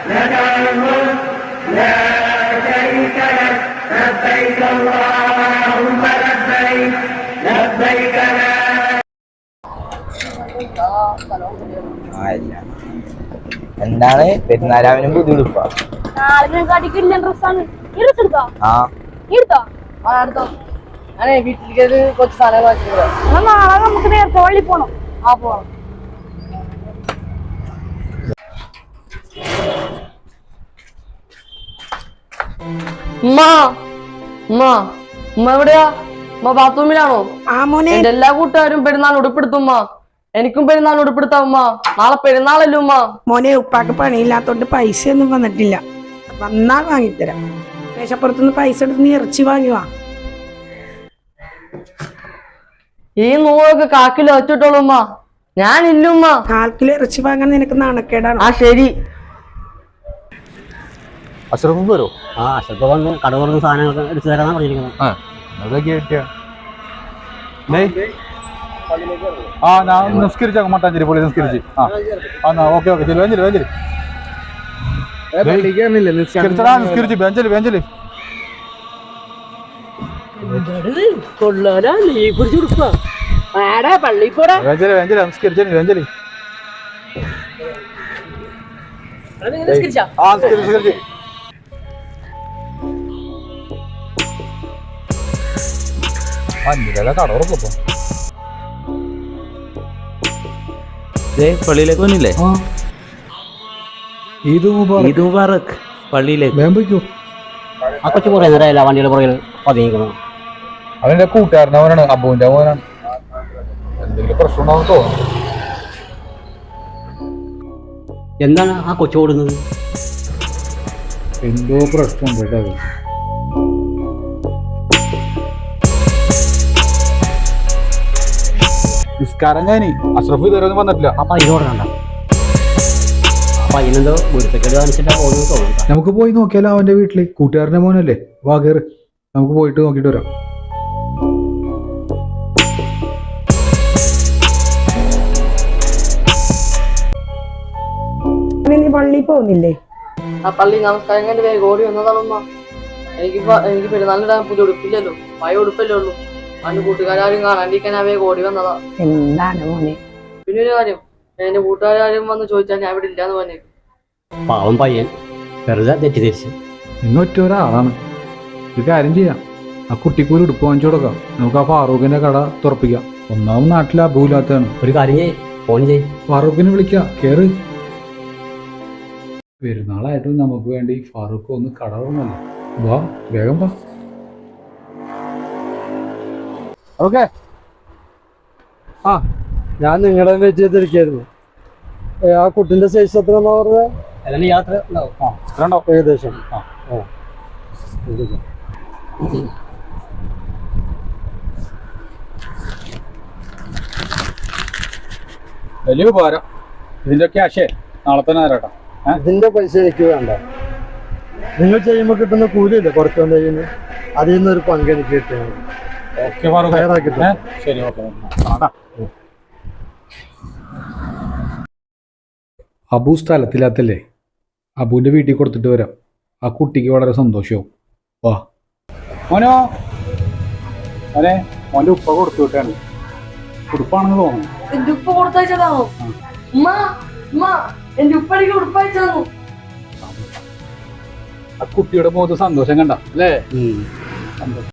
لك الملك لا شريك لك لبيك اللهم لبيك لبيك لا എന്താണ് പെരുന്നാരാവിനും ബുദ്ധിമുട്ടാ വീട്ടിലേക്ക് കുറച്ച് സാധനങ്ങൾ നാളെ നമുക്ക് നേരത്തെ വള്ളി പോണം. പോണം. എവിടെയാ? ബാത്റൂമിലാണോ? എന്റെ എല്ലാ കൂട്ടുകാരും പെരുന്നാൾ ഉടുപ്പെടുത്തുമ്മ. എനിക്കും പെരുന്നാൾ ഉടുപ്പെടുത്താം ഉമ്മ. നാളെ പെരുന്നാളല്ലേ ഉമ്മ. മോനെ, ഉപ്പാക്ക് പണിയില്ലാത്തോണ്ട് പൈസ ഒന്നും വന്നിട്ടില്ല. വന്നാ വാങ്ങിത്തരാം. മേശപ്പുറത്തുനിന്ന് പൈസ എടുത്ത് നീ ഇറച്ചി വാങ്ങിവാ. ഈ നൂറൊക്കെ കാക്കിലോ വെച്ചിട്ടുള്ളൂ ഉമ്മ. ഞാനില്ലുമ്മ. 4 കിലോ ഇറച്ചി വാങ്ങാൻ നിനക്ക് നാണക്കേടാണ്. ആ ശരി. അഷ്റഫ് വരോ? അഷ്റഫ് വന്ന് കട തുറന്ന് സാധനങ്ങൾ എടുത്തു തരാന്നാ പറഞ്ഞിരിക്കുന്നത്. ഞാൻ നിസ്കരിച്ചേക്കാം. മട്ടാഞ്ചേരി പോളി നിസ്കരിച്ച്. ഓക്കെ ശരി. വേഞ്ചല് നിസ്കരിച്ച് ബെഞ്ചല് വേഞ്ചല്. കൊള്ളാരാ നീ കുറിച്ച് കൊടുക്കുക. പള്ളി പോടാ. വേഞ്ചല് നിസ്കരിച്ചു വേഞ്ചല്. നിസ്കരിച്ച് കട ഉറപ്പോ. പള്ളിയിലേക്ക് വന്നില്ലേ? ഈദ് മുബാറക്. പള്ളിയിലേക്ക് ആ കൊച്ചു കുറേ നേരമല്ല വണ്ടിയുടെ പുറകിൽ പതിങ്ങിക്കണം. അവന്റെ കൂട്ടുകാരൻ അവനാണ്, അബുവിന്റെ മോനാണ്. എന്തെങ്കിലും പ്രശ്നം ഉണ്ടാവും തോന്നുന്നു. എന്താണ് ആ കൊച്ചു ഓടുന്നത്? എന്തോ പ്രശ്നം കേട്ടോ. നിസ്കാരം കഴിഞ്ഞ് അഷ്റഫ് ഇതുവരെ ഒന്നും വന്നിട്ടില്ല. അപ്പൊ അതിനോടണ്ട. അപ്പൊ അതിനെന്തോ ഗുരുത്തക്കേട് കാണിച്ചിട്ടാ പോകുന്നത് തോന്നുന്നു. നമുക്ക് പോയി നോക്കിയാലോ അവന്റെ വീട്ടില്. കൂട്ടുകാരന്റെ മോനല്ലേ, വാ കേറ്. നമുക്ക് പോയിട്ട് നോക്കിട്ട് വരാം. നീ പള്ളി പോകുന്നില്ലേ? ആ പള്ളി നമസ്കാരം കഴിഞ്ഞ് വേഗം ഓടി വന്നതാണമ്മ. എനിക്ക് പെരുന്നാളിനിടാൻ പുതിയ ഉടുപ്പില്ലല്ലോ, പഴയ ഉടുപ്പല്ലേ ഉള്ളൂ. അവന്റെ കൂട്ടുകാരും കാണാണ്ടിരിക്കാൻ വേഗം ഓടി വന്നതാ. എന്താണ് മോനെ? പിന്നെ ഒരു കാര്യം, എന്റെ കൂട്ടുകാരും വന്ന് ചോദിച്ചാൽ ഞാൻ ഇവിടെ ഇല്ലാന്ന് പറഞ്ഞു. പാവം പയ്യൻ വെറുതെ തെറ്റിദ്ധരിച്ച്. ഇന്നൊറ്റ ഒരാളാണ്. ഒരു കാര്യം ചെയ്യാം, ആ കുട്ടിക്ക് ഒരു ഉടുപ്പ് വാങ്ങിച്ചു കൊടുക്കാം. നമുക്ക് ആ ഫാറൂഖിന്റെ കട തുറപ്പിക്കാം. ഒന്നാമത് നാട്ടിൽ അബൂലാത്താണ്. ഒരു കാര്യം ചെയ്യ്, ഫോൺ ചെയ്യ്. ഫാറൂഖിനെ വിളിക്കാം, കേറ്. പെരുന്നാളായിട്ടും നമുക്ക് വേണ്ടി ഫാറൂഖ് ഒന്ന് കട തുറന്നല്ലേ. വാ വേഗം വാ. ഓക്കെ. ഞാൻ നിങ്ങളുടെ വെച്ച് ചെയ്തിരിക്കായിരുന്നു. ആ കുട്ടിന്റെ സൈസ് എത്ര പറഞ്ഞത്? അല്ലെങ്കിൽ യാത്ര ഉണ്ടാവും ഏകദേശം. വലിയ ഉപകാരം. ഇതിന്റെ ക്യാഷേ നാളെ തന്നെ തരാട്ടോ. ഇതിന്റെ പൈസ എനിക്ക് വേണ്ട. നിങ്ങൾ ചെയ്യുമ്പോൾ കിട്ടുന്ന കൂലിയില്ലേ കുറച്ചുകൊണ്ട് ചെയ്യുന്നത്, അതിൽ നിന്നൊരു പങ്ക് എനിക്ക് കിട്ടുന്നത്. ശരി, ഓക്കെ. അബു സ്ഥലത്തില്ലാത്തല്ലേ, അബുവിന്റെ വീട്ടിൽ കൊടുത്തിട്ട് വരാം. ആ കുട്ടിക്ക് വളരെ സന്തോഷവും. വാ മോനോ. മോന്റെ ഉപ്പ കൊടുത്തു വിട്ടാണ്. ഉടുപ്പാണെന്ന് തോന്നുന്നു. എന്റെ ഉപ്പ കൊടുത്തയച്ചതാണോ? എന്റെ ഉപ്പ എനിക്ക് ഉടുപ്പയച്ചു. ആ കുട്ടിയുടെ മുഖത്ത് സന്തോഷം കണ്ട അല്ലേ?